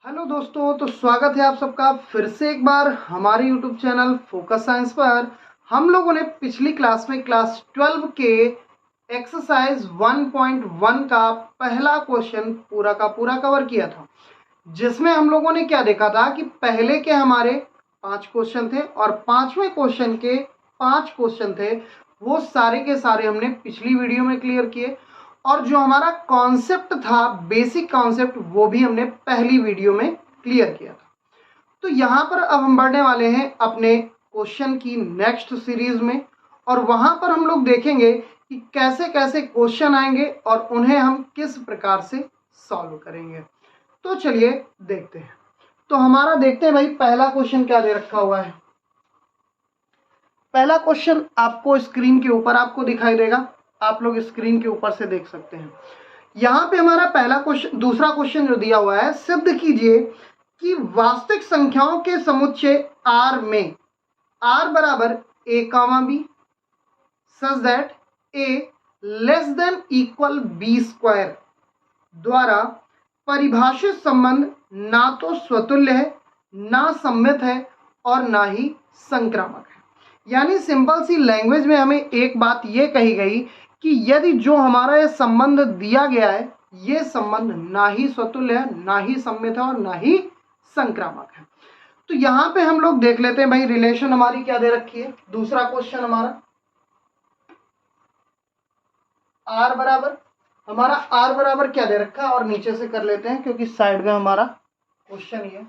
Hello दोस्तों, तो स्वागत है आप सबका फिर से एक बार हमारे यूट्यूब चैनल फोकस साइंस पर। हम लोगों ने पिछली क्लास में क्लास 12 के एक्सरसाइज 1.1 का पहला क्वेश्चन पूरा का पूरा कवर किया था, जिसमें हम लोगों ने क्या देखा था कि पहले के हमारे 5 क्वेश्चन थे और 5वें क्वेश्चन के 5 क्वेश्चन थे, वो सारे के सारे हमने पिछली वीडियो में क्लियर किए। और जो हमारा कॉन्सेप्ट था, बेसिक कॉन्सेप्ट, वो भी हमने पहली वीडियो में क्लियर किया था। तो यहाँ पर अब हम बढ़ने वाले हैं अपने क्वेश्चन की नेक्स्ट सीरीज में, और वहां पर हम लोग देखेंगे कि कैसे कैसे क्वेश्चन आएंगे और उन्हें हम किस प्रकार से सॉल्व करेंगे। तो चलिए देखते हैं। तो हमारा देखते हैं भाई, पहला क्वेश्चन क्या दे रखा हुआ है। पहला क्वेश्चन आपको स्क्रीन के ऊपर आपको दिखाई देगा, आप लोग स्क्रीन के ऊपर से देख सकते हैं। यहाँ पे हमारा पहला क्वेश्चन, दूसरा क्वेश्चन जो दिया हुआ है, सिद्ध कीजिए कि वास्तविक संख्याओं के समुच्चय R में R बराबर a comma b such that a less than equal b square द्वारा परिभाषित संबंध ना तो स्वतुल्य है, ना सममित है और ना ही संक्रामक है। यानी सिंपल सी लैंग्वेज में हमें एक बात ये कही गई कि यदि जो हमारा ये संबंध दिया गया है, ये संबंध ना ही स्वतुल्य है, ना ही सममित है और ना ही संक्रामक है। तो यहाँ पे हम लोग देख लेते हैं भाई, रिलेशन हमारी क्या दे रखी है। दूसरा क्वेश्चन हमारा आर बराबर, हमारा आर बराबर क्या दे रखा है, और नीचे से कर लेते हैं क्योंकि साइड में हमारा क्वेश्चन ही है।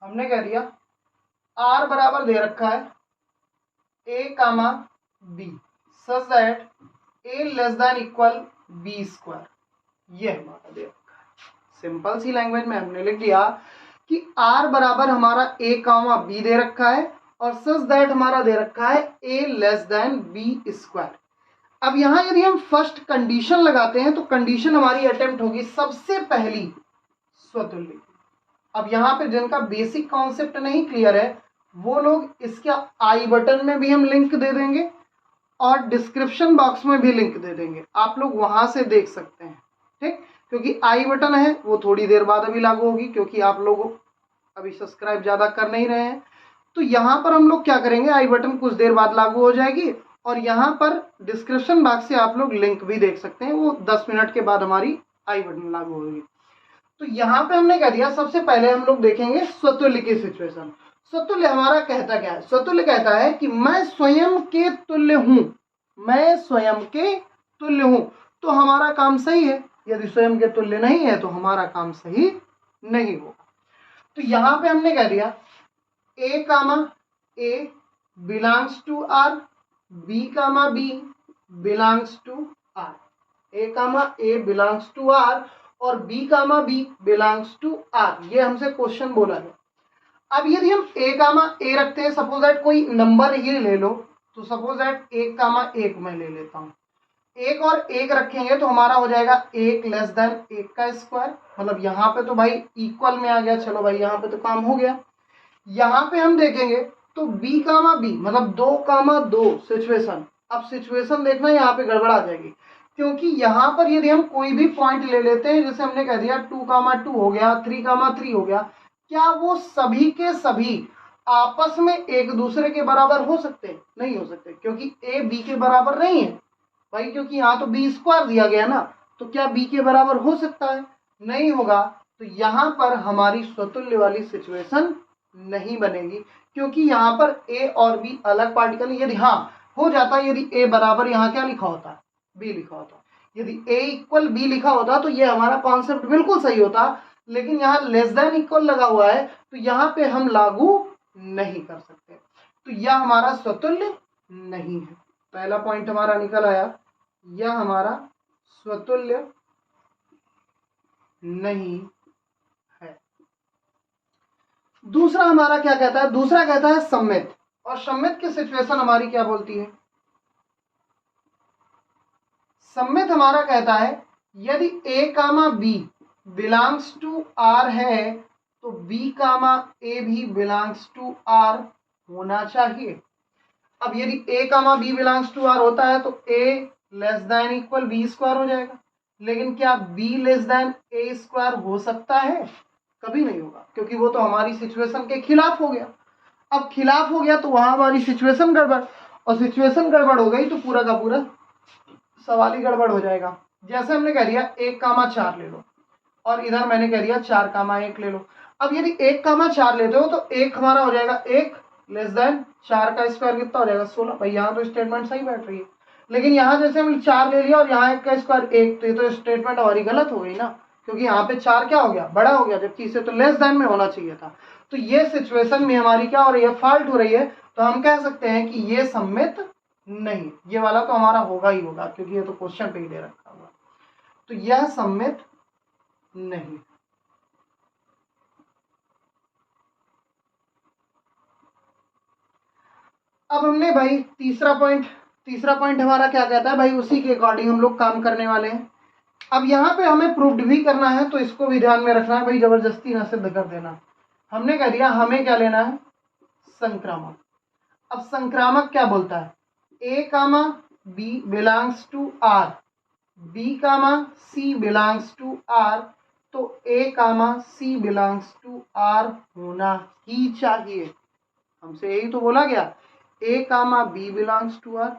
हमने कह दिया आर बराबर दे रखा है a comma b such that a less than equal b square, ये हमारा दे रखा है। सिंपल सी लैंग्वेज में हमने लिख दिया कि आर बराबर हमारा ए कामा बी दे रखा है और सच दैट हमारा दे रखा है a less than B square. अब यहां यदि हम फर्स्ट कंडीशन लगाते हैं तो कंडीशन हमारी अटेम्प्ट होगी सबसे पहली स्वतुल्य। अब यहाँ पे जिनका बेसिक कॉन्सेप्ट नहीं क्लियर है, वो लोग इसका आई बटन में भी हम लिंक दे देंगे और डिस्क्रिप्शन बॉक्स में भी लिंक दे देंगे, आप लोग वहां से देख सकते हैं। ठीक, क्योंकि आई बटन है वो थोड़ी देर बाद अभी लागू होगी, क्योंकि आप लोग अभी सब्सक्राइब ज्यादा कर नहीं रहे हैं। तो यहाँ पर हम लोग क्या करेंगे, आई बटन कुछ देर बाद लागू हो जाएगी और यहाँ पर डिस्क्रिप्शन बॉक्स से आप लोग लिंक भी देख सकते हैं, वो 10 मिनट के बाद हमारी आई बटन लागू होगी। तो यहाँ पे हमने कह दिया सबसे पहले हम लोग देखेंगे स्वतुल्य की सिचुएशन। स्वतुल्य हमारा कहता क्या है, स्वतुल्य कहता है कि मैं स्वयं के तुल्य हूं, मैं स्वयं के तुल्य हूं, तो हमारा काम सही है। यदि स्वयं के तुल्य नहीं है तो हमारा काम सही नहीं होगा। तो यहाँ पे हमने कह दिया a comma A belongs to R, b comma B belongs to R, a comma A belongs to R और B comma B belongs to R, ये हमसे क्वेश्चन बोला है। अब यदि हम ए कामा ए रखते हैं, सपोज दैट कोई नंबर ही ले लो, तो सपोज दैट 1 कामा 1 मैं ले लेता हूं, 1 और 1 रखेंगे तो हमारा हो जाएगा 1 लेस देन 1 का स्क्वायर। मतलब यहाँ पे तो भाई इक्वल में आ गया, चलो भाई यहाँ पे तो काम हो गया। यहाँ पे हम देखेंगे तो बी कामा बी मतलब 2 कामा 2 सिचुएशन। अब सिचुएशन देखना यहाँ पे गड़बड़ आ जाएगी, क्योंकि यहाँ पर यदि हम कोई भी पॉइंट ले लेते हैं, जैसे हमने कह दिया 2 कामा 2 हो गया, 3 कामा 3 हो गया, क्या वो सभी के सभी आपस में एक दूसरे के बराबर हो सकते हैं? नहीं हो सकते, क्योंकि ए बी के बराबर नहीं है भाई, क्योंकि यहाँ तो बी स्क्वायर दिया गया ना, तो क्या बी के बराबर हो सकता है? नहीं होगा। तो यहाँ पर हमारी स्वतुल्य वाली सिचुएशन नहीं बनेगी, क्योंकि यहाँ पर ए और बी अलग पार्टिकल। यदि हाँ हो जाता, यदि ए बराबर यहाँ क्या लिखा होता, बी लिखा होता, यदि ए इक्वल बी लिखा होता तो ये हमारा कॉन्सेप्ट बिल्कुल सही होता, लेकिन यहाँ लेस देन इक्वल लगा हुआ है तो यहाँ पे हम लागू नहीं कर सकते, तो यह हमारा स्वतुल्य नहीं है। पहला पॉइंट हमारा निकल आया, यह हमारा स्वतुल्य नहीं है। दूसरा हमारा क्या कहता है, दूसरा कहता है सम्मित, और सम्मित की सिचुएशन हमारी क्या बोलती है? सम्मित हमारा कहता है यदि ए comma B belongs to R है तो बी कामा ए भी बिलोंग्स टू आर होना चाहिए। अब यदि ए comma B belongs to R होता है तो ए less than equal b square हो जाएगा, लेकिन क्या b less than a square हो सकता है? कभी नहीं होगा, क्योंकि वो तो हमारी सिचुएशन के खिलाफ हो गया। अब खिलाफ हो गया तो वहां हमारी सिचुएशन गड़बड़, और सिचुएशन गड़बड़ हो गई तो पूरा का पूरा सवाल ही गड़बड़ हो जाएगा। जैसे हमने कह दिया 1,4 ले लो, और इधर मैंने कह दिया 4,1 ले लो। अब यदि 1,4 लेते हो तो एक हमारा हो जाएगा 1 लेस देन 4 का स्क्वायर कितना हो जाएगा 16। भाई यहाँ तो स्टेटमेंट सही बैठ रही है, लेकिन यहाँ जैसे हमने 4 ले लिया और यहाँ 1 का स्क्वायर 1, तो ये तो स्टेटमेंट हमारी गलत हो गई ना, क्योंकि यहाँ पे 4 क्या हो गया, बड़ा हो गया, जबकि इसे तो लेस देन में होना चाहिए था। तो ये सिचुएशन में हमारी क्या हो रही है, फॉल्ट हो रही है। तो हम कह सकते हैं कि ये सम्मित नहीं, ये वाला तो हमारा होगा ही होगा, क्योंकि ये तो क्वेश्चन पे ही दे रखा हुआ। तो यह सम्मित नहीं। अब हमने भाई तीसरा पॉइंट हमारा क्या कहता है भाई, उसी के अकॉर्डिंग हम लोग काम करने वाले हैं। अब यहाँ पे हमें प्रूव्ड भी करना है, तो इसको भी ध्यान में रखना है भाई, जबरदस्ती ना सिद्ध कर देना। हमने कह दिया हमें क्या लेना है, संक्रामक। अब संक्रामक क्या बोलता है, a comma b belongs to r, b comma c belongs to r, तो a comma c belongs to r होना ही चाहिए। हमसे यही तो बोला गया, a comma b belongs to r,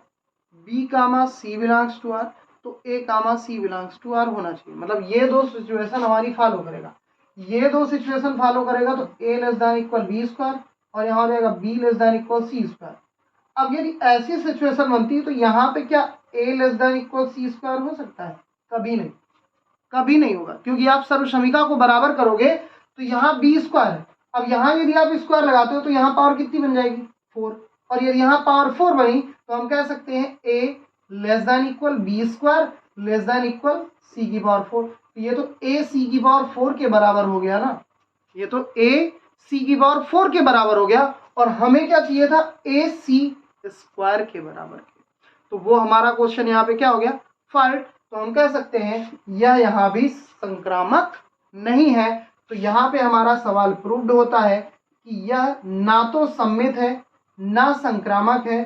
b comma c belongs to r, तो a comma c belongs to r होना चाहिए। मतलब ये दो सिचुएशन हमारी फॉलो करेगा, ये दो सिचुएशन फॉलो करेगा, तो a less than equal b square, और यहाँ हो जाएगा b less than equal c square. अब यदि ऐसी सिचुएशन बनती है तो यहाँ पे क्या a less than equal c square हो सकता है? कभी नहीं, कभी नहीं होगा, क्योंकि आप सर्वसमीका को बराबर करोगे तो यहाँ b स्क्वायर है। अब यहाँ यदि आप स्क्वायर लगाते हो तो यहाँ पावर कितनी बन जाएगी, 4, और यदि यहाँ पावर 4 बनी तो हम कह सकते हैं a less than equal b square less than equal c की पावर 4। तो ये तो a c की पावर 4 के बराबर हो गया ना, ये तो a c की पावर 4 के बराबर हो गया, और हमें क्या चाहिए था, a c स्क्वायर के बराबर के। तो वो हमारा क्वेश्चन यहाँ पे क्या हो गया, फॉल्ट। तो हम कह सकते हैं यह यहाँ भी संक्रामक नहीं है। तो यहाँ पे हमारा सवाल प्रूव्ड होता है कि यह ना तो सम्मित है, ना संक्रामक है,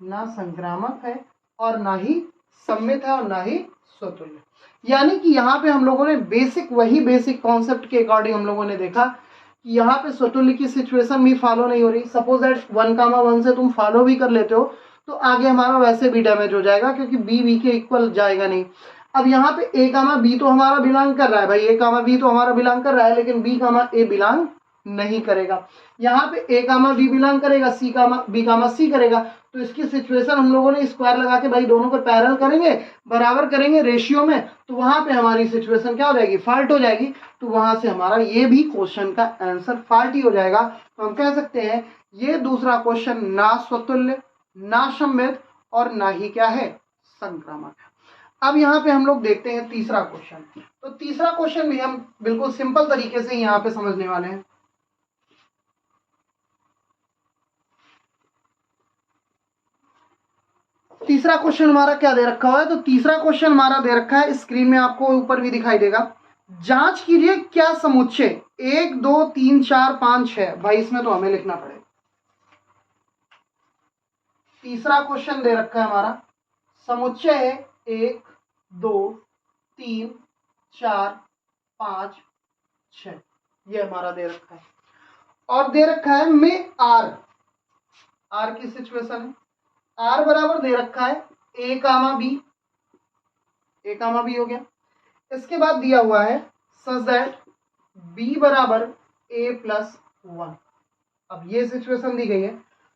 ना संक्रामक है, और ना ही सम्मित है, और ना ही स्वतुल्य। यानी कि यहाँ पे हम लोगों ने वही बेसिक कॉन्सेप्ट के अकॉर्डिंग हम लोगों ने देखा कि यहाँ पे स्वतुल्य की सिचुएशन भी फॉलो नहीं हो रही। सपोज दैट 1,1 से तुम फॉलो भी कर लेते हो तो आगे हमारा वैसे भी डैमेज हो जाएगा, क्योंकि b के इक्वल जाएगा नहीं। अब यहाँ पे a कामा b तो हमारा बिलोंग कर रहा है भाई, a कामा b तो हमारा बिलोंग कर रहा है, लेकिन b कामा a बिलोंग नहीं करेगा। यहाँ पे a कामा b बिलोंग करेगा, b कामा c करेगा। तो इसकी सिचुएशन हम लोगों ने स्क्वायर लगा के भाई दोनों को पैरेलल करेंगे, बराबर करेंगे रेशियो में, तो वहां पे हमारी सिचुएशन क्या हो जाएगी, फॉल्ट हो जाएगी। तो वहां से हमारा ये भी क्वेश्चन का आंसर फॉल्ट ही हो जाएगा। तो हम कह सकते हैं ये दूसरा क्वेश्चन ना स्वतुल्य, ना सम्मित, और ना ही क्या है, संक्रामक। अब यहाँ पे हम लोग देखते हैं तीसरा क्वेश्चन। तो तीसरा क्वेश्चन भी हम बिल्कुल सिंपल तरीके से यहाँ पे समझने वाले हैं। तीसरा क्वेश्चन हमारा क्या दे रखा हुआ है, तो तीसरा क्वेश्चन हमारा दे रखा है, स्क्रीन में आपको ऊपर भी दिखाई देगा। जांच कीजिए क्या समुच्चय 1 2 3 4 5 6, भाई इसमें तो हमें लिखना पड़ेगा। तीसरा क्वेश्चन दे रखा है हमारा, समुच्चय है 1 2 3 4 5 6, ये हमारा दे रखा है, और दे रखा है में आर की सिचुएशन है। आर बराबर दे रखा है a कामा b हो गया। इसके बाद दिया हुआ है सच दैट b बराबर a प्लस 1। अब ये सिचुएशन दी गई है,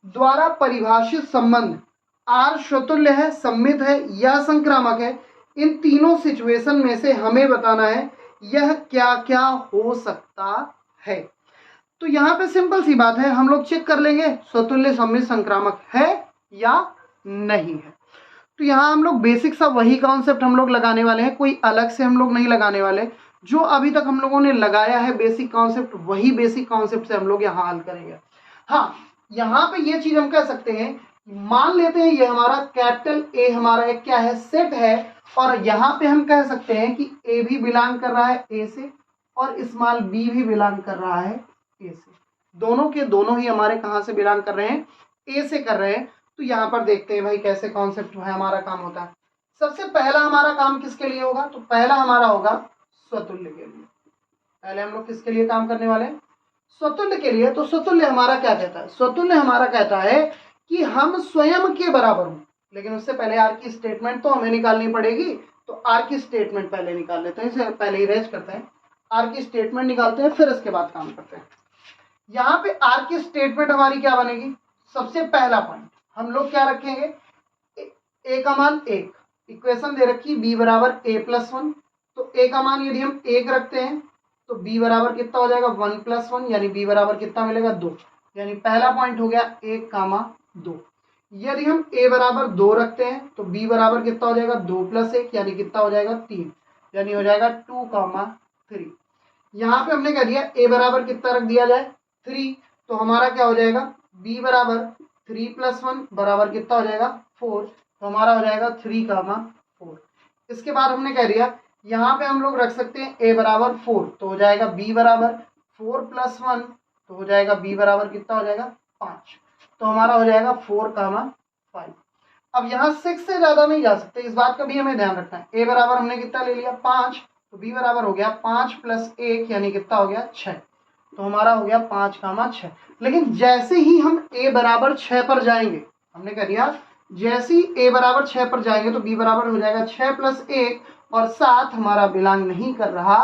द्वारा परिभाषित संबंध आर स्वतुल्य है, सम्मित है या संक्रामक है। इन तीनों सिचुएशन में से हमें बताना है यह क्या क्या हो सकता है। तो यहाँ पे सिंपल सी बात है, हम लोग चेक कर लेंगे स्वतुल्य, सम्मित, संक्रामक है या नहीं है। तो यहाँ हम लोग बेसिक सा वही कॉन्सेप्ट हम लोग लगाने वाले हैं, कोई अलग से हम लोग नहीं लगाने वाले। जो अभी तक हम लोगों ने लगाया है बेसिक कॉन्सेप्ट, वही बेसिक कॉन्सेप्ट से हम लोग यहाँ हल करेंगे। हाँ, यहाँ पे ये चीज हम कह सकते हैं, मान लेते हैं ये हमारा कैपिटल ए हमारा एक क्या है, सेट है, और यहाँ पे हम कह सकते हैं कि ए भी बिलोंग कर रहा है ए से, और स्मॉल बी भी बिलोंग कर रहा है ए से। दोनों के दोनों ही हमारे कहाँ से बिलोंग कर रहे हैं, ए से कर रहे हैं। तो यहाँ पर देखते हैं भाई कैसे कॉन्सेप्ट है हमारा काम होता है। सबसे पहला हमारा काम किसके लिए होगा, तो पहला हमारा होगा स्वतुल्य के लिए। पहले हम लोग किसके लिए काम करने वाले हैं, स्वतुल्य के लिए। तो स्वतुल्य हमारा क्या कहता है, स्वतुल्य हमारा कहता है कि हम स्वयं के बराबर हों, लेकिन उससे पहले आर की स्टेटमेंट तो हमें निकालनी पड़ेगी। तो आर की स्टेटमेंट पहले निकाल लेते हैं, इसे पहले इरेज करते हैं, आर की स्टेटमेंट निकालते हैं, फिर इसके बाद काम करते हैं। यहाँ पे आर की स्टेटमेंट हमारी क्या बनेगी, सबसे पहला पॉइंट हम लोग क्या रखेंगे, ए का मान 1, इक्वेशन दे रखी बी बराबर a+1, तो ए का मान यदि हम 1 रखते हैं तो बी बराबर कितना हो जाएगा 1+1, यानी बी बराबर कितना मिलेगा 2, यानी पहला पॉइंट हो गया 1,2। यदि हम a बराबर 2 रखते हैं तो b बराबर कितना हो जाएगा 2+1, यानी कितना हो जाएगा 3, यानी हो जाएगा 2,3। यहाँ पे हमने कह दिया a बराबर कितना रख दिया जाए 3, तो हमारा क्या हो जाएगा b बराबर 3+1 बराबर कितना हो जाएगा 4, तो हमारा हो जाएगा 3,4। इसके बाद हमने कह दिया यहाँ पे हम लोग रख सकते हैं a बराबर 4, तो हो जाएगा b बराबर 4+1, तो हो जाएगा b बराबर कितना हो जाएगा 5, तो हमारा हो जाएगा 4,5। अब यहाँ 6 से ज्यादा नहीं जा सकते, इस बात का भी हमें ध्यान रखना है। a बराबर हमने कितना ले लिया 5, तो b बराबर हो गया 5+1, यानी कितना हो गया 6, तो हमारा हो गया 5,6। लेकिन जैसे ही हम a बराबर 6 पर जाएंगे, हमने कह दिया जैसे ही a बराबर 6 पर जाएंगे तो b बराबर हो जाएगा 6+1, और 7 हमारा बिलोंग नहीं कर रहा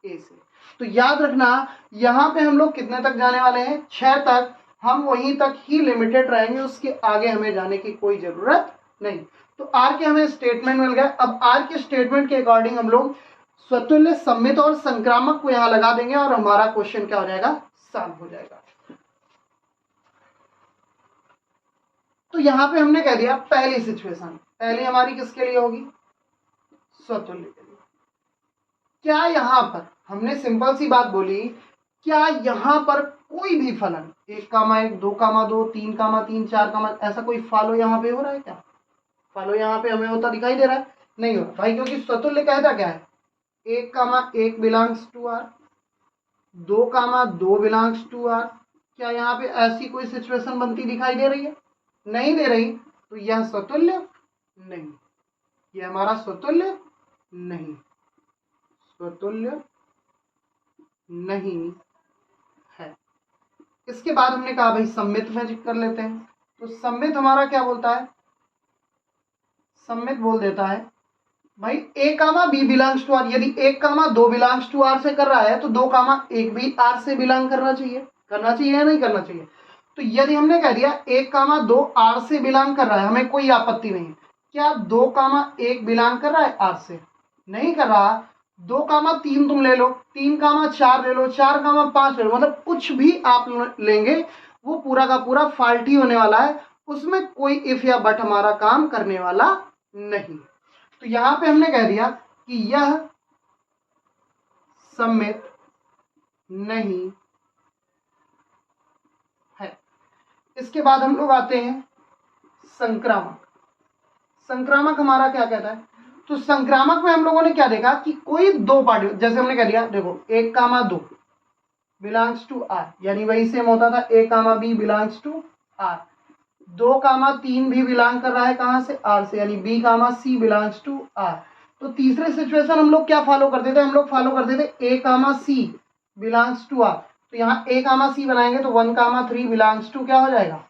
a से। तो याद रखना यहाँ पे हम लोग कितने तक जाने वाले हैं 6 तक, हम वहीं तक ही लिमिटेड रहेंगे, उसके आगे हमें जाने की कोई जरूरत नहीं। तो आर के हमें स्टेटमेंट मिल गया। अब आर के स्टेटमेंट के अकॉर्डिंग हम लोग स्वतुल्य, सम्मित और संक्रामक को यहाँ लगा देंगे और हमारा क्वेश्चन क्या हो जाएगा, सॉल्व हो जाएगा। तो यहाँ पे हमने कह दिया पहली सिचुएशन, पहली हमारी किसके लिए होगी, स्वतुल्य के लिए। क्या यहाँ पर हमने सिंपल सी बात बोली, क्या यहाँ पर कोई भी फलन 1,1, 2,2, 3,3, 4, ऐसा कोई फॉलो यहाँ पे हो रहा है क्या, फॉलो यहाँ पे हमें होता दिखाई दे रहा है, नहीं हो रहा भाई, क्योंकि स्वतुल्य कहता क्या है 1,1 belongs to R, 2,2 belongs to R. क्या यहाँ पे ऐसी कोई सिचुएशन बनती दिखाई दे रही है, नहीं दे रही, तो यह स्वतुल्य नहीं, यह हमारा स्वतुल्य नहीं, स्वतुल्य नहीं है। इसके बाद हमने कहा भाई सम्मित में चेक कर लेते हैं। तो सम्मित हमारा क्या बोलता है, सम्मित बोल देता है भाई a,b बिलोंग्स टू आर। यदि 1,2 बिलोंग्स टू आर से कर रहा है तो 2,1 भी आर से बिलोंग करना चाहिए, करना चाहिए या नहीं करना चाहिए। तो यदि हमने कह दिया 1,2 आर से बिलोंग कर रहा है, हमें कोई आपत्ति नहीं है। क्या 2,1 बिलोंग कर रहा है आर से, नहीं कर रहा। 2,3 तुम ले लो, 3,4 ले लो, 4,5 ले लो, मतलब कुछ भी आप लेंगे वो पूरा का पूरा फाल्टी होने वाला है, उसमें कोई इफ या बट हमारा काम करने वाला नहीं। तो यहां पे हमने कह दिया कि यह सम्मित नहीं है। इसके बाद हम लोग आते हैं संक्रामक। संक्रामक हमारा क्या कहता है, तो संक्रामक में हम लोगों ने क्या देखा कि कोई दो पार्टी, जैसे हमने कह दिया देखो 1,2 बिलोंग्स टू आर, यानी वही सेम होता था a,b बिलोंग्स टू आर। 2,3 भी बिलोंग कर रहा है कहां से, आर से, यानी b,c बिलोंग्स टू आर। तो तीसरे सिचुएशन हम लोग क्या फॉलो करते थे, हम लोग फॉलो करते थे a,c बिलोंग्स टू आर। तो यहाँ a,c बनाएंगे तो 1,3 बिलोंग्स टू क्या हो जाएगा,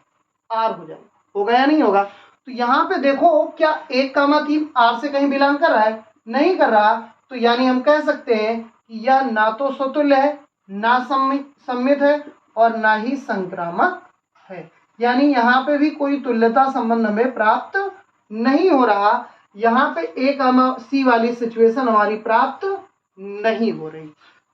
आर हो जाएगा, होगा या नहीं होगा। तो यहाँ पे देखो क्या 1,3 आर से कहीं बिलोंग कर रहा है, नहीं कर रहा, तो यानी हम कह सकते हैं कि यह ना तो स्वतुल्य है, ना सम्मित है, और ना ही संक्रामक है। यानी यहाँ पे भी कोई तुल्यता संबंध हमें प्राप्त नहीं हो रहा, यहाँ पे a,c वाली सिचुएशन हमारी प्राप्त नहीं हो रही।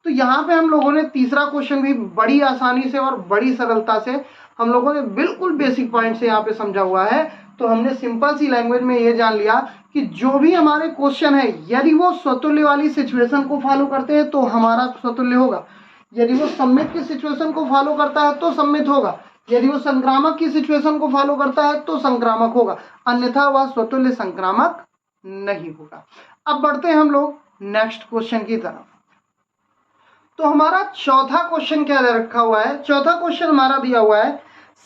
तो यहाँ पे हम लोगों ने तीसरा क्वेश्चन भी बड़ी आसानी से और बड़ी सरलता से हम लोगों ने बिल्कुल बेसिक पॉइंट से यहाँ पे समझा हुआ है। तो हमने सिंपल सी लैंग्वेज में ये जान लिया कि जो भी हमारे क्वेश्चन है यदि वो स्वतुल्य वाली सिचुएशन को फॉलो करते हैं तो हमारा स्वतुल्य होगा, यदि वो सम्मित की सिचुएशन को फॉलो करता है तो सम्मित होगा, यदि वो संक्रामक की सिचुएशन को फॉलो करता है तो संक्रामक होगा, अन्यथा वह स्वतुल्य संक्रामक नहीं होगा। अब बढ़ते हैं हम लोग नेक्स्ट क्वेश्चन की तरफ। तो हमारा चौथा क्वेश्चन क्या दे रखा हुआ है, चौथा क्वेश्चन हमारा दिया हुआ है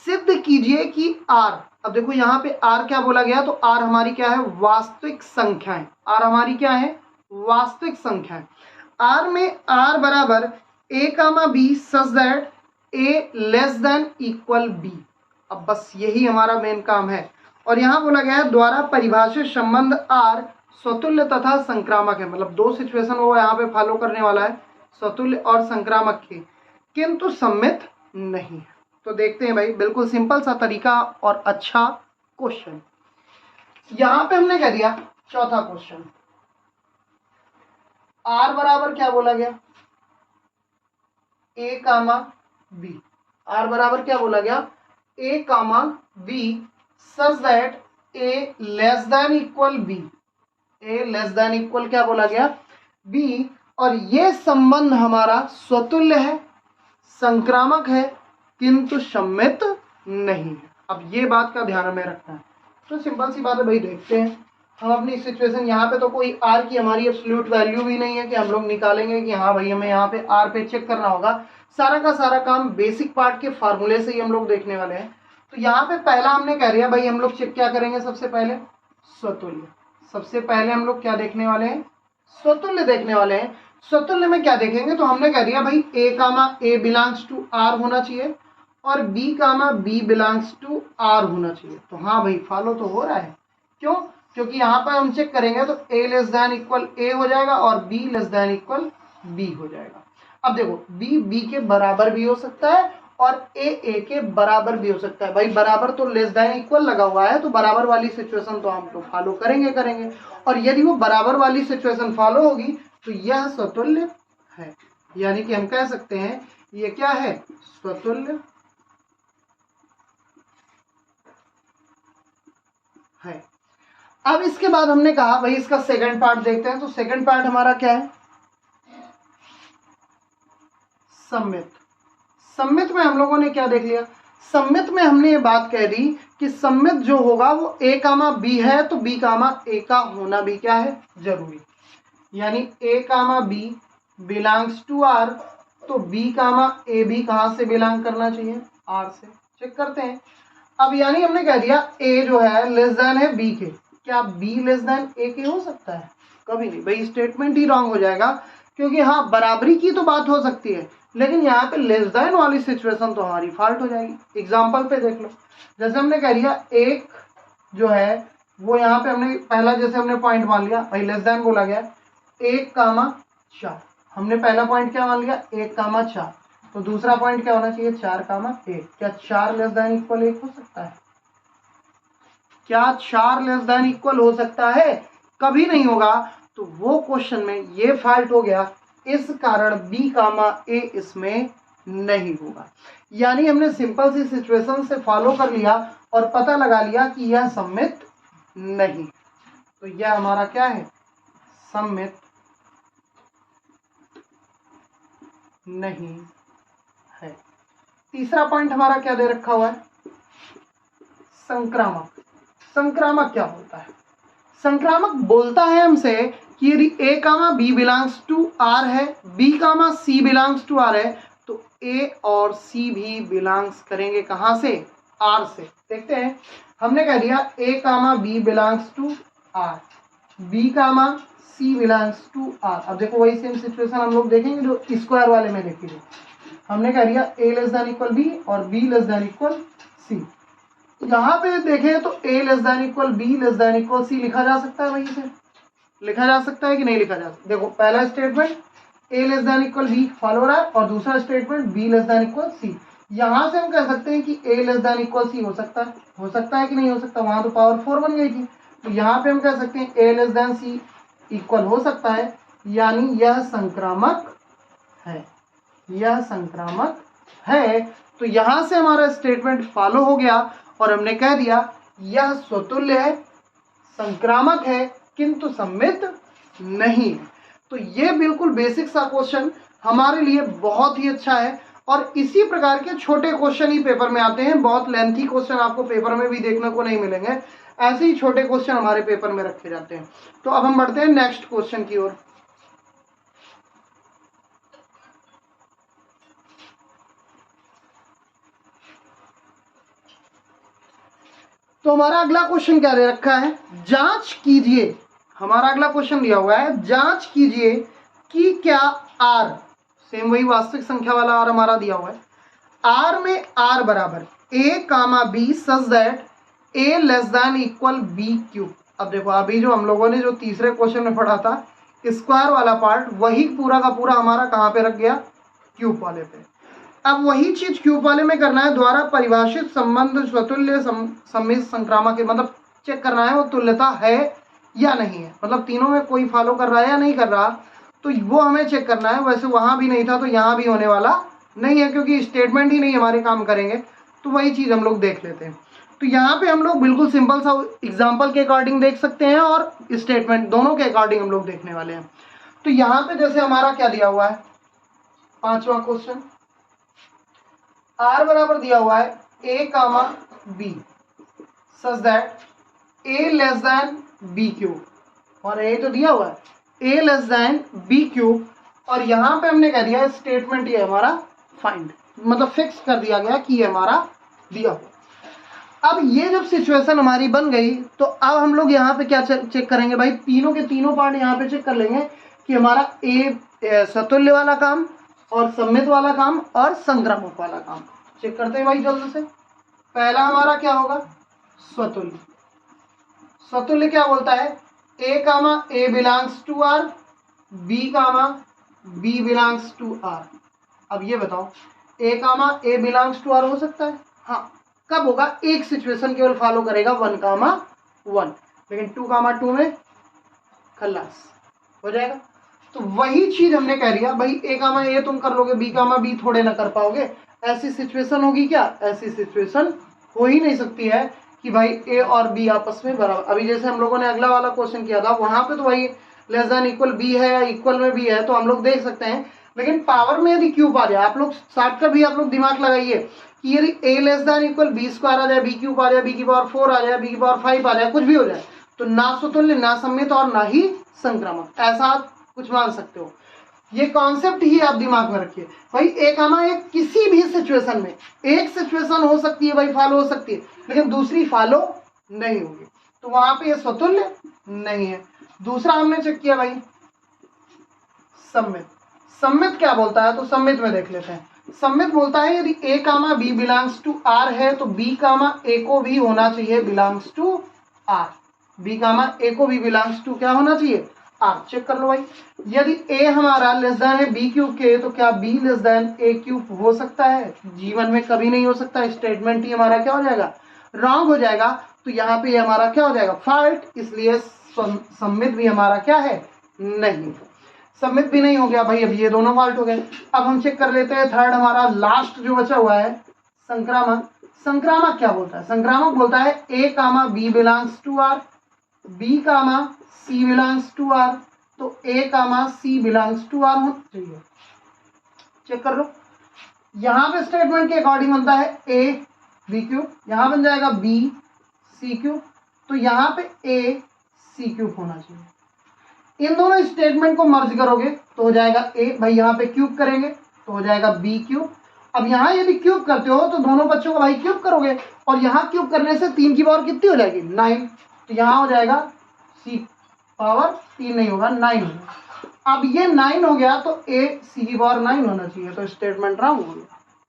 सिद्ध कीजिए कि आर अब देखो यहाँ पे आर क्या बोला गया, तो आर हमारी क्या है, वास्तविक संख्याएं। आर हमारी क्या है, वास्तविक संख्याएं। आर में आर बराबर a comma b such that a less than equal b. अब बस यही हमारा मेन काम है। और यहाँ बोला गया है द्वारा परिभाषित संबंध आर स्वतुल्य तथा संक्रामक है, मतलब दो सिचुएशन वो यहाँ पे फॉलो करने वाला है, स्वतुल्य और संक्रामक के, किंतु सम्मित नहीं है। तो देखते हैं भाई, बिल्कुल सिंपल सा तरीका और अच्छा क्वेश्चन। यहां पे हमने कह दिया चौथा क्वेश्चन, आर बराबर क्या बोला गया, ए कामा बी। आर बराबर क्या बोला गया, a comma b such that a less than equal b. A less than equal क्या बोला गया, बी। और ये संबंध हमारा स्वतुल्य है, संक्रामक है, किंतु सम्मित नहीं है। अब ये बात का ध्यान में रखना है। तो सिंपल सी बात है भाई, देखते हैं हम अपनी सिचुएशन। यहाँ पे तो कोई आर की हमारी एब्सोल्यूट वैल्यू भी नहीं है कि हम लोग निकालेंगे कि हाँ भाई हमें यहाँ पे आर पे चेक करना होगा। सारा का सारा काम बेसिक पार्ट के फार्मूले से ही हम लोग देखने वाले हैं। तो यहाँ पे पहला हमने कह दिया भाई, हम लोग चेक क्या करेंगे, सबसे पहले स्वतुल्य। सबसे पहले हम लोग क्या देखने वाले हैं, स्वतुल्य देखने वाले हैं। स्वतुल्य में क्या देखेंगे, तो हमने कह दिया भाई A comma A belongs to R होना चाहिए और B comma B belongs to R होना चाहिए। तो हाँ भाई फॉलो तो हो रहा है। क्यों, क्योंकि यहाँ पर हम चेक करेंगे तो ए लेस देन इक्वल ए हो जाएगा और B less than equal B हो जाएगा। अब देखो बी बी के बराबर भी हो सकता है और ए के बराबर भी हो सकता है। भाई बराबर तो लेस देन इक्वल लगा हुआ है, तो बराबर वाली सिचुएशन तो हम लोग फॉलो करेंगे। और यदि वो बराबर वाली सिचुएशन फॉलो होगी तो यह स्वतुल्य है, यानी कि हम कह सकते हैं ये क्या है, स्वतुल्य है। अब इसके बाद हमने कहा भाई इसका सेकंड पार्ट देखते हैं। तो सेकंड पार्ट हमारा क्या है, सम्मित। सम्मित में हम लोगों ने क्या देख लिया, सम्मित में हमने ये बात कह दी कि सम्मित जो होगा वो ए कामा बी है, तो बी कामा ए का होना भी क्या है, जरूरी। यानी ए comma B belongs to R, तो बी कामा ए भी कहां से बिलोंग करना चाहिए, आर से। चेक करते हैं। अब यानी हमने कह दिया ए जो है लेस देन है बी के, क्या बी लेस देन ए के हो सकता है, कभी नहीं भाई, स्टेटमेंट ही रॉन्ग हो जाएगा। क्योंकि हाँ बराबरी की तो बात हो सकती है, लेकिन यहाँ पे लेस देन वाली सिचुएशन तो हमारी फॉल्ट हो जाएगी। एग्जाम्पल पे देख लो, जैसे हमने कह दिया एक जो है वो यहाँ पे हमने पहला जैसे हमने पॉइंट मान लिया भाई, लेस देन बोला गया 1,4। हमने पहला पॉइंट क्या मान लिया, 1,4। तो दूसरा पॉइंट क्या होना चाहिए, 4,1। क्या 4 लेस देन इक्वल 1 हो सकता है, क्या 4 लेस देन इक्वल हो सकता है, कभी नहीं होगा। तो वो क्वेश्चन में ये फॉल्ट हो गया, इस कारण बी कामा ए इसमें नहीं होगा। यानी हमने सिंपल सी सिचुएशन से फॉलो कर लिया और पता लगा लिया कि यह सम्मित नहीं। तो यह हमारा क्या है, सम्मित नहीं है। तीसरा पॉइंट हमारा क्या दे रखा हुआ है, संक्रामक। संक्रामक क्या बोलता है, संक्रामक बोलता है हमसे कि यदि ए comma B belongs to R है, B comma C belongs to R है, तो ए और सी भी बिलोंग्स करेंगे कहां से, आर से। देखते हैं, हमने कह दिया a comma B belongs to R, b comma C belongs to R. अब देखो वही सेम सिचुएशन हम लोग देखेंगे जो स्क्वायर वाले में देखेंगे। हमने कह दिया a less than equal b और बी लेस देन इक्वल सी। यहाँ पे देखें तो ए less than equal b less than equal c लिखा जा सकता है भाई, इसे लिखा जा सकता है कि नहीं लिखा जा सकता। देखो पहला statement A less than equal B follow हो रहा है और दूसरा statement B less than equal सी। यहाँ से हम कह सकते हैं कि A less than equal C हो सकता है कि नहीं हो सकता, वहां तो पावर 4 बन गई थी। तो यहाँ पे हम कह सकते हैं ए लेस देन सी इक्वल हो सकता है, यानी यह संक्रामक है, यह संक्रामक है। तो यहां से हमारा स्टेटमेंट फॉलो हो गया और हमने कह दिया यह स्वतुल्य है, संक्रामक है, किंतु सम्मित नहीं है। तो ये बिल्कुल बेसिक सा क्वेश्चन हमारे लिए बहुत ही अच्छा है। और इसी प्रकार के छोटे क्वेश्चन ही पेपर में आते हैं, बहुत लेंथी क्वेश्चन आपको पेपर में भी देखने को नहीं मिलेंगे। ऐसे ही छोटे क्वेश्चन हमारे पेपर में रखे जाते हैं। तो अब हम बढ़ते हैं नेक्स्ट क्वेश्चन की ओर। तो हमारा अगला क्वेश्चन क्या दे रखा है, जांच कीजिए, हमारा अगला क्वेश्चन दिया हुआ है जांच कीजिए कि क्या आर, सेम वही वास्तविक संख्या वाला आर हमारा दिया हुआ है, आर में आर बराबर a comma b such that a less than equal b cube. अब देखो अभी जो हम लोगों ने जो तीसरे क्वेश्चन में पढ़ा था स्क्वायर वाला पार्ट, वही पूरा का पूरा हमारा कहाँ पे रख गया, क्यूब वाले पे। अब वही चीज क्यूब वाले में करना है, द्वारा परिभाषित संबंध स्वतुल्य सम्मित संक्रामक, मतलब चेक करना है वो तुल्यता है या नहीं है, मतलब तीनों में कोई फॉलो कर रहा है या नहीं कर रहा, तो वो हमें चेक करना है। वैसे वहां भी नहीं था तो यहाँ भी होने वाला नहीं है, क्योंकि स्टेटमेंट ही नहीं हमारे काम करेंगे, तो वही चीज हम लोग देख लेते हैं। तो यहाँ पे हम लोग बिल्कुल सिंपल सा एग्जाम्पल के अकॉर्डिंग देख सकते हैं और स्टेटमेंट दोनों के अकॉर्डिंग हम लोग देखने वाले हैं। तो यहाँ पे जैसे हमारा क्या दिया हुआ है, पांचवा क्वेश्चन, आर बराबर दिया हुआ है a comma b such that a less than b cube, और ए तो दिया हुआ है a less than b cube, और यहाँ पे हमने कह दिया स्टेटमेंट ये हमारा फाइंड, मतलब फिक्स कर दिया गया कि ये हमारा दिया हुआ। अब ये जब सिचुएशन हमारी बन गई तो अब हम लोग यहाँ पे क्या चेक करेंगे भाई, तीनों के तीनों पार्ट यहाँ पे चेक कर लेंगे कि हमारा ए सतुल्य वाला काम और सम्मित वाला काम और संक्रामक वाला काम चेक करते हैं भाई जल्दी से। पहला हमारा क्या होगा, स्वतुल्य। स्वतुल्य क्या बोलता है, a comma A belongs to R, b comma B belongs to R. अब ये बताओ a comma A belongs to R हो सकता है, हाँ कब होगा, एक सिचुएशन केवल फॉलो करेगा 1 कामा 1, लेकिन 2 कामा 2 में खल्लास हो जाएगा। तो वही चीज हमने कह दिया भाई ए कामा ए तुम कर लोगे, बी कामा बी थोड़े ना कर पाओगे, ऐसी सिचुएशन होगी क्या, ऐसी सिचुएशन हो ही नहीं सकती है कि भाई ए और बी आपस में बराबर। अभी जैसे हम लोगों ने अगला वाला क्वेश्चन किया था वहां पे तो भाई लेस देन इक्वल बी है या इक्वल में बी है तो हम लोग देख सकते हैं, लेकिन पावर में यदि क्यूब आ जाए, आप लोग शॉर्टकट भी आप लोग दिमाग लगाइए कि यदि a less than equal b square आ जाए, बी क्यूब आ जाए, बी की पावर 4 आ जाए, बी की पावर 5 आ जाए, कुछ भी हो जाए, तो ना स्वतुल्य ना सम्मित और ना ही संक्रामक, ऐसा आप कुछ मान सकते हो। ये कॉन्सेप्ट ही आप दिमाग में रखिए भाई, एक आना एक किसी भी सिचुएशन में एक सिचुएशन हो सकती है भाई फॉलो हो सकती है, लेकिन दूसरी फॉलो नहीं होगी, तो वहां पे ये स्वतुल्य नहीं है। दूसरा हमने चेक किया भाई सम्मित। सम्मित क्या बोलता है, तो सम्मित में देख लेते हैं। सम्मित बोलता है यदि ए comma B belongs to R है तो बी कामा ए को भी होना चाहिए बिलोंग्स टू आर, बी कामा ए को भी बिलोंग्स टू क्या होना चाहिए, आर। चेक कर लो भाई, यदि ए हमारा लेस देन है बी क्यूब के तो क्या बी लेस देन ए क्यूब हो सकता है, जीवन में कभी नहीं हो सकता, स्टेटमेंट ही हमारा क्या हो जाएगा, रॉन्ग हो जाएगा। तो यहाँ पे हमारा क्या हो जाएगा, फॉल्ट, इसलिए सम्मित भी हमारा क्या है, नहीं, सम्मित भी नहीं हो गया भाई, अब ये दोनों फॉल्ट हो गए। अब हम चेक कर लेते हैं थर्ड हमारा लास्ट जो बचा हुआ है संक्रामक। संक्रामक क्या बोलता है, संक्रामक बोलता है a comma B belongs to R, b comma C belongs to R, तो a comma C belongs to R होना चाहिए। चेक कर लो, यहां पे स्टेटमेंट के अकॉर्डिंग बनता है ए बी क्यूब, यहां बन जाएगा बी सी क्यूब, तो यहां पे ए सी क्यूब होना चाहिए। इन दोनों स्टेटमेंट को मर्ज करोगे तो हो जाएगा ए, भाई यहाँ पे क्यूब करेंगे तो हो जाएगा बी क्यूब। अब यहाँ यदि क्यूब करते हो तो दोनों बच्चों को भाई क्यूब करोगे, और यहाँ क्यूब करने से 3 की पावर कितनी हो जाएगी, 9, तो यहाँ हो जाएगा सी पावर 3 नहीं होगा 9 होगा। अब ये 9 हो गया तो ए सी की पावर 9 होना चाहिए, तो स्टेटमेंट रॉन्ग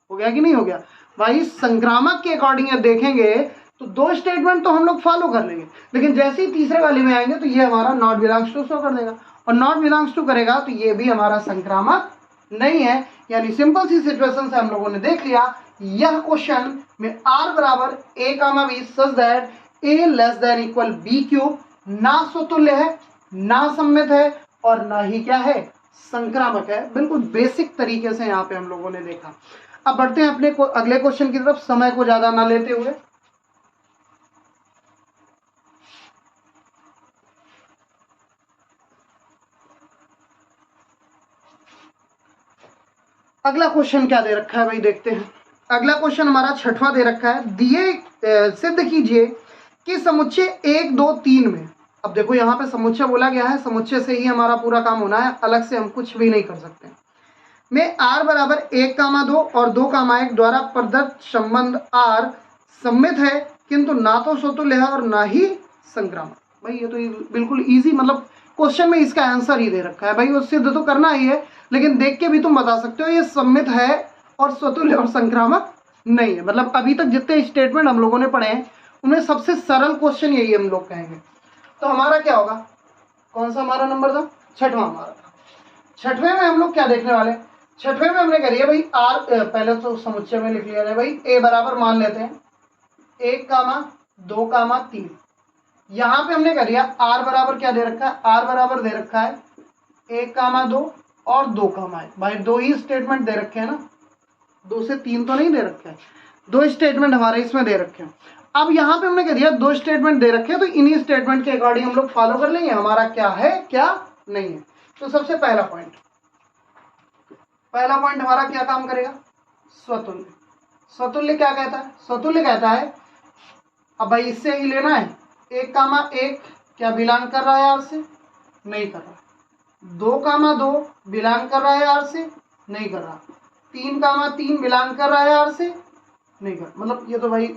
हो गया कि नहीं हो गया भाई। संक्रामक के अकॉर्डिंग देखेंगे तो 2 स्टेटमेंट तो हम लोग फॉलो कर लेंगे, लेकिन जैसे ही तीसरे वाले में आएंगे तो ये हमारा नॉट बिलोंग्स टू शो कर देगा, और नॉट बिलोंग्स टू करेगा तो ये भी हमारा संक्रामक नहीं है। यानी सिंपल सी सिचुएशन से हम लोगों ने देख लिया यह क्वेश्चन में आर बराबर a comma b such that a less than equal b cube ना स्वतुल्य है, ना सम्मित है, और ना ही क्या है, संक्रामक है। बिल्कुल बेसिक तरीके से यहाँ पे हम लोगों ने देखा। अब बढ़ते हैं अपने अगले क्वेश्चन की तरफ, समय को ज्यादा ना लेते हुए। अगला क्वेश्चन क्या दे रखा है भाई, देखते हैं। अगला क्वेश्चन हमारा 6वां दे रखा है, दिए सिद्ध कीजिए कि समुच्चय 1 2 3 में, अब देखो यहाँ पे समुच्चय बोला गया है, समुच्चय से ही हमारा पूरा काम होना है, अलग से हम कुछ भी नहीं कर सकते, में आर बराबर 1 कामा 2 और 2 कामा 1 द्वारा प्रदत्त संबंध आर सम्मित है किंतु ना तो स्वतुल्य है और ना ही संक्रामक। भाई ये तो बिल्कुल इजी, मतलब क्वेश्चन में इसका आंसर ही दे रखा है। भाई वो सिद्ध तो करना ही है, लेकिन देख के भी तुम बता सकते हो ये सम्मित है और स्वतुल्य और संक्रामक नहीं है। मतलब अभी तक जितने स्टेटमेंट हम लोगों ने पढ़े हैं उनमें सबसे सरल क्वेश्चन यही हम लोग कहेंगे। तो हमारा क्या होगा, कौन सा हमारा नंबर था, छठवां हमारा था। छठवें में हम लोग क्या देखने वाले, छठवें में हमने करिए भाई आर, पहले तो समुच्चय में लिख लिया जाए भाई, ए बराबर मान लेते हैं 1, 2, 3। यहाँ पे हमने कर दिया आर बराबर क्या दे रखा है, आर बराबर दे रखा है 1, 2 और 2, 1। भाई दो ही स्टेटमेंट दे रखे हैं ना, 2 से 3 तो नहीं दे रखे हैं, 2 स्टेटमेंट हमारे इसमें दे रखे हैं। अब यहाँ पे हमने कह दिया 2 स्टेटमेंट दे रखे हैं, तो इन्हीं स्टेटमेंट के अकॉर्डिंग हम लोग फॉलो कर लेंगे हमारा क्या है क्या नहीं है। तो सबसे पहला पॉइंट हमारा क्या काम करेगा, स्वतुल्य। स्वतुल्य क्या कहता है, स्वतुल्य कहता है, अब भाई इससे ही लेना है 1, 1 क्या बिलोंग कर रहा है आर से, नहीं कर रहा। 2, 2 बिलोंग कर रहा है आर से, नहीं कर रहा। 3, 3 बिलोंग कर रहा है आर से, नहीं कर। मतलब ये तो भाई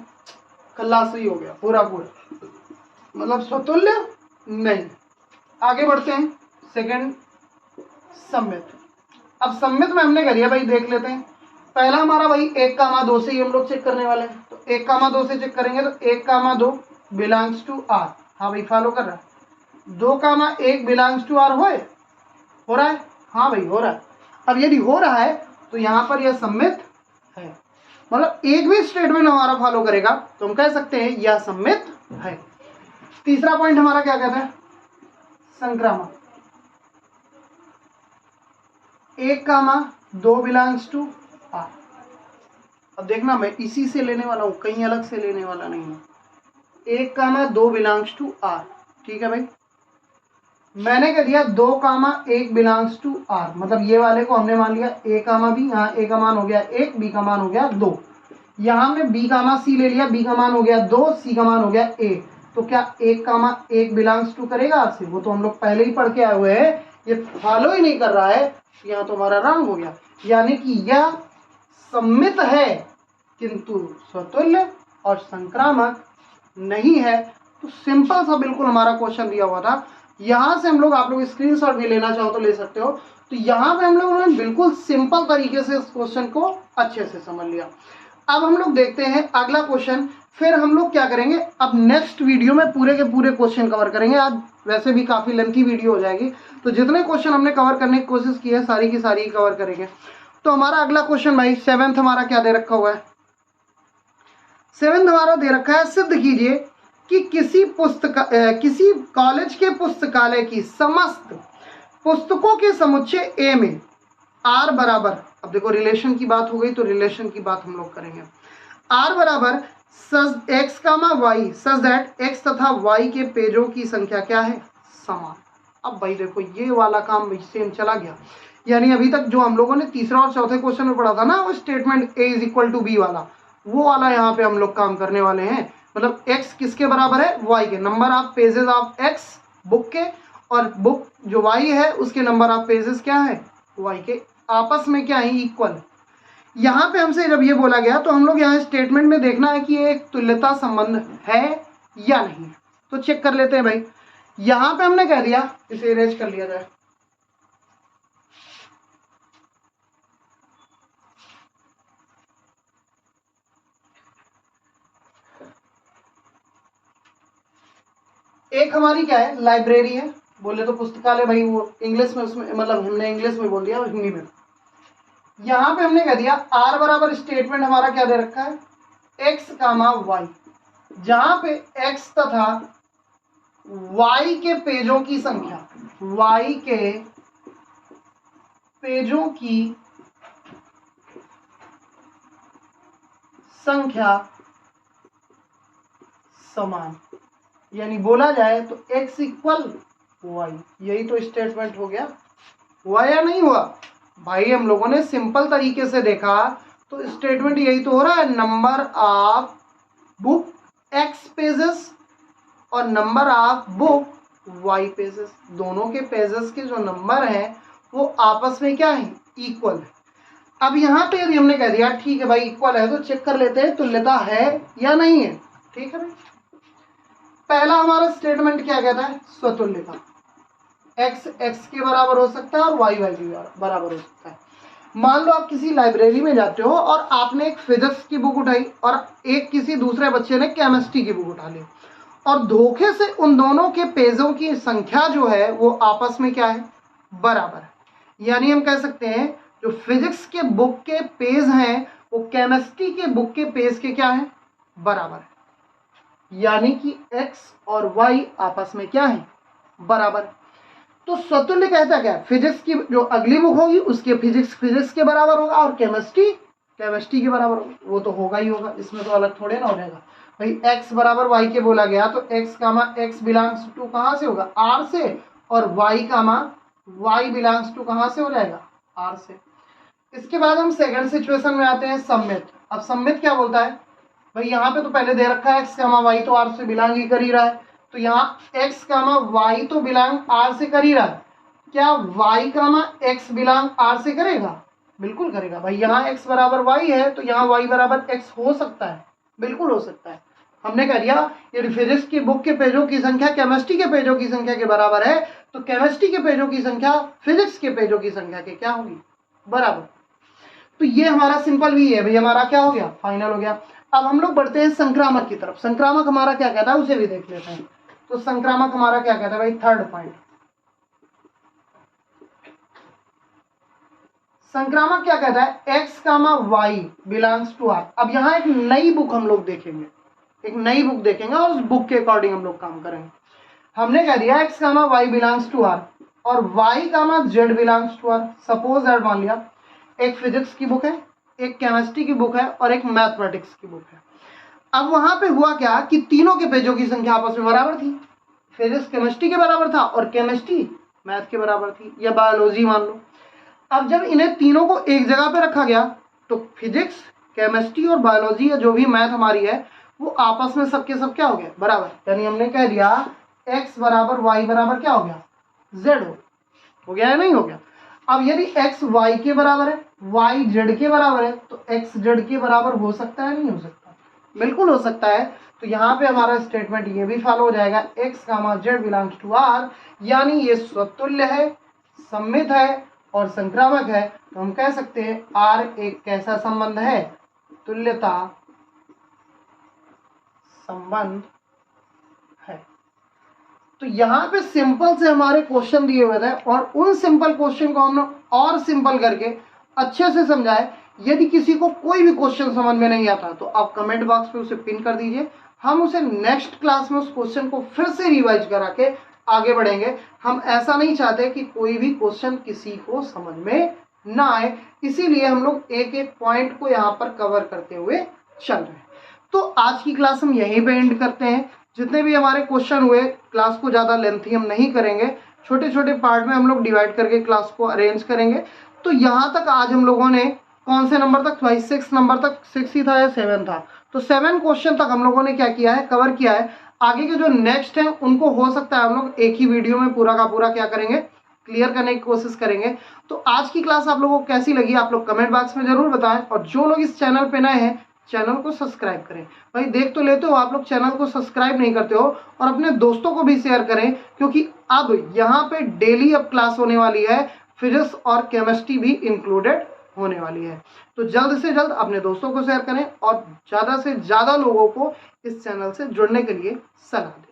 खल्लास ही हो गया पूरा पूरा, मतलब स्वतुल्य नहीं। आगे बढ़ते हैं सेकंड, सम्मित। अब सम्मित में हमने करिए भाई, देख लेते हैं। पहला हमारा भाई 1, 2 से ही हम लोग चेक करने वाले हैं। तो 1, 2 से चेक करेंगे तो 1, 2 बिलोंग्स टू आर। हाँ भाई फॉलो कर रहा है। 2, 1 बिलोंग्स टू आर हो रहा है, हाँ भाई हो रहा है। अब यदि हो रहा है तो यहाँ पर यह सम्मित है, मतलब एक भी स्टेटमेंट हमारा फॉलो करेगा तो हम कह सकते हैं यह सम्मित है। तीसरा पॉइंट हमारा क्या कहता है, संक्रामक। 1, 2 बिलोंग्स टू आर। अब देखना मैं इसी से लेने वाला हूं, कहीं अलग से लेने वाला नहीं हूं। 1, 2 बिलोंग्स टू आर, ठीक है भाई। मैंने कह दिया 2, 1 बिलोंग्स टू आर, मतलब ये वाले को हमने मान लिया a, b। यहाँ a का मान हो गया 1, b का मान हो गया 2। यहाँ हमने b, c ले लिया, b का मान हो गया 2, c का मान हो गया a। तो क्या 1, 1 बिलोंग्स टू करेगा आर से, वो तो हम लोग पहले ही पढ़ के आए हुए हैं, ये फॉलो ही नहीं कर रहा है, यहाँ तो हमारा रंग हो गया। यानी कि यह सम्मित है किंतु स्वतुल्य और संक्रामक नहीं है। तो सिंपल सा बिल्कुल हमारा क्वेश्चन दिया हुआ था। यहां से हम लोग, आप लोग स्क्रीनशॉट भी लेना चाहो तो ले सकते हो। तो यहाँ पे हम लोगों ने बिल्कुल सिंपल तरीके से इस क्वेश्चन को अच्छे से समझ लिया। अब हम लोग देखते हैं अगला क्वेश्चन, फिर हम लोग क्या करेंगे, अब नेक्स्ट वीडियो में पूरे के पूरे क्वेश्चन कवर करेंगे। आज वैसे भी काफी लेंथी वीडियो हो जाएगी, तो जितने क्वेश्चन हमने कवर करने की कोशिश की है सारी की सारी कवर करेंगे। तो हमारा अगला क्वेश्चन भाई 7th हमारा क्या दे रखा हुआ है, 7th हमारा दे रखा है, सिद्ध कीजिए कि किसी कॉलेज के पुस्तकालय की समस्त पुस्तकों के समुच्चय ए में आर बराबर, अब देखो रिलेशन की बात हो गई तो रिलेशन की बात हम लोग करेंगे। आर बराबर such X comma Y such that X तथा वाई के पेजों की संख्या क्या है, समान। अब भाई देखो ये वाला काम सेम चला गया, यानी अभी तक जो हम लोगों ने तीसरा और चौथे क्वेश्चन में पढ़ा था ना, वो statement A is equal to B वाला, वो वाला यहाँ पे हम लोग काम करने वाले हैं। मतलब x किसके बराबर है, y के, number of pages of x book के, और बुक जो y है उसके नंबर ऑफ पेजेस क्या है, y के, आपस में क्या है, इक्वल। यहाँ पे हमसे जब ये बोला गया तो हम लोग यहाँ स्टेटमेंट में देखना है कि ये एक तुल्यता संबंध है या नहीं। तो चेक कर लेते हैं भाई। यहाँ पे हमने कह दिया, इसे इरेज कर लिया जाए। एक हमारी क्या है, लाइब्रेरी है, बोले तो पुस्तकालय, भाई वो इंग्लिश में, उसमें मतलब हमने इंग्लिश में बोल दिया, हिंदी में। यहाँ पे हमने कह दिया आर बराबर स्टेटमेंट हमारा क्या दे रखा है, एक्स कामा वाई, जहां पे एक्स तथा वाई के पेजों की संख्या, वाई के पेजों की संख्या समान, यानी बोला जाए तो x इक्वल वाई। यही तो स्टेटमेंट हो गया, हुआ या नहीं हुआ भाई। हम लोगों ने सिंपल तरीके से देखा तो स्टेटमेंट यही तो हो रहा है, number of book x pages और number of book y pages, दोनों के पेजेस के जो नंबर हैं वो आपस में क्या है, इक्वल है। अब यहाँ पे यदि हमने कह दिया ठीक है भाई इक्वल है, तो चेक कर लेते हैं तुल्यता है या नहीं है। ठीक है भाई। पहला हमारा स्टेटमेंट क्या कहता है, स्वतुल्यता। x x के बराबर हो सकता है और y y के बराबर हो सकता है। मान लो आप किसी लाइब्रेरी में जाते हो और आपने एक फिजिक्स की बुक उठाई और एक किसी दूसरे बच्चे ने केमिस्ट्री की बुक उठा ली, और धोखे से उन दोनों के पेजों की संख्या जो है वो आपस में क्या है, बराबर है। यानी हम कह सकते हैं जो फिजिक्स के बुक के पेज हैं वो केमिस्ट्री के बुक के पेज के क्या है, बराबर है। यानी कि x और y आपस में क्या है, बराबर है। तो स्वतुल्य कहता क्या है, फिजिक्स की जो अगली बुक होगी उसके फिजिक्स के बराबर होगा और केमिस्ट्री के बराबर होगा। वो तो होगा ही होगा, इसमें तो अलग थोड़े ना हो जाएगा भाई। x बराबर y के बोला गया तो x बिलोंग्स टू कहां से होगा, r से, और y बिलोंग्स टू कहां से हो जाएगा, r से। इसके बाद हम सेकंड सिचुएशन में आते हैं, सम्मित। अब सम्मित क्या बोलता है भाई, यहाँ पे तो पहले दे रखा है x y तो r से बिलोंग ही कर ही रहा है, तो यहाँ x y तो बिलोंग r से कर ही रहा है। क्या y x बिलोंग r से करेगा, बिल्कुल करेगा भाई। यहाँ x बराबर y है तो यहाँ y बराबर x हो सकता है, बिल्कुल हो सकता है। हमने कह दिया यदि फिजिक्स की बुक के पेजों की संख्या केमिस्ट्री के पेजों की संख्या के बराबर है तो केमिस्ट्री के पेजों की संख्या फिजिक्स के पेजों की संख्या के क्या होगी, बराबर। तो ये हमारा सिंपल भी है भाई, हमारा क्या हो गया, फाइनल हो गया। अब हम लोग बढ़ते हैं संक्रामक की तरफ। संक्रामक हमारा क्या कहता है उसे भी देख लेते हैं। तो संक्रामक हमारा क्या कहता है भाई, थर्ड पॉइंट। संक्रामक क्या कहता है, x y belongs to r। अब यहाँ एक नई बुक हम लोग देखेंगे, एक नई बुक देखेंगे और उस बुक के अकॉर्डिंग हम लोग काम करेंगे। हमने कह दिया x y belongs to r और y z belongs to r। Suppose that मान लिया एक फिजिक्स की बुक है, एक केमिस्ट्री की बुक है और एक मैथमेटिक्स की बुक है। अब वहां पे हुआ क्या कि तीनों के पेजों की संख्या आपस में बराबर थी। फिजिक्स केमिस्ट्री के बराबर था और केमिस्ट्री मैथ के बराबर थी, या बायोलॉजी मान लो। अब जब इन्हें तीनों को एक जगह पे रखा गया तो फिजिक्स, केमिस्ट्री और बायोलॉजी या जो भी मैथ हमारी है वो आपस में सबके सब क्या हो गया, बराबर। यानी हमने कह दिया x बराबर y बराबर क्या हो गया, z हो गया या नहीं हो गया। अब यदि x y के बराबर है, y z के बराबर है, तो x z के बराबर हो सकता है नहीं हो सकता, बिल्कुल हो सकता है। तो यहाँ पे हमारा स्टेटमेंट ये भी फॉलो हो जाएगा, x z belongs to r। यानी ये स्वतुल्य है, सम्मित है और संक्रामक है। तो हम कह सकते हैं r एक कैसा संबंध है, तुल्यता संबंध है। तो यहाँ पे सिंपल से हमारे क्वेश्चन दिए हुए थे और उन सिंपल क्वेश्चन को हमने और सिंपल करके अच्छे से समझाए। यदि किसी को कोई भी क्वेश्चन समझ में नहीं आता तो आप कमेंट बॉक्स पे उसे पिन कर दीजिए, हम उसे नेक्स्ट क्लास में उस क्वेश्चन को फिर से रिवाइज करा के आगे बढ़ेंगे। हम ऐसा नहीं चाहते कि कोई भी क्वेश्चन किसी को समझ में ना आए, इसीलिए हम लोग एक एक पॉइंट को यहाँ पर कवर करते हुए चल रहे हैं। तो आज की क्लास हम यहीं पे एंड करते हैं। जितने भी हमारे क्वेश्चन हुए, क्लास को ज़्यादा लेंथी हम नहीं करेंगे, छोटे छोटे पार्ट में हम लोग डिवाइड करके क्लास को अरेंज करेंगे। तो यहाँ तक आज हम लोगों ने कौन से नंबर तक भाई, 6 नंबर तक, 6 ही था या 7 था, तो 7 क्वेश्चन तक हम लोगों ने क्या किया है, कवर किया है। आगे के जो नेक्स्ट हैं उनको हो सकता है हम लोग एक ही वीडियो में पूरा का पूरा क्या करेंगे, क्लियर करने की कोशिश करेंगे। तो आज की क्लास आप लोगों को कैसी लगी आप लोग कमेंट बॉक्स में जरूर बताएं, और जो लोग इस चैनल पे नए हैं चैनल को सब्सक्राइब करें। भाई देख तो लेते हो आप लोग, चैनल को सब्सक्राइब नहीं करते हो, और अपने दोस्तों को भी शेयर करें, क्योंकि अब यहाँ पे डेली अब क्लास होने वाली है, फिजिक्स और केमिस्ट्री भी इंक्लूडेड होने वाली है। तो जल्द से जल्द अपने दोस्तों को शेयर करें और ज़्यादा से ज़्यादा लोगों को इस चैनल से जुड़ने के लिए सलाह दें।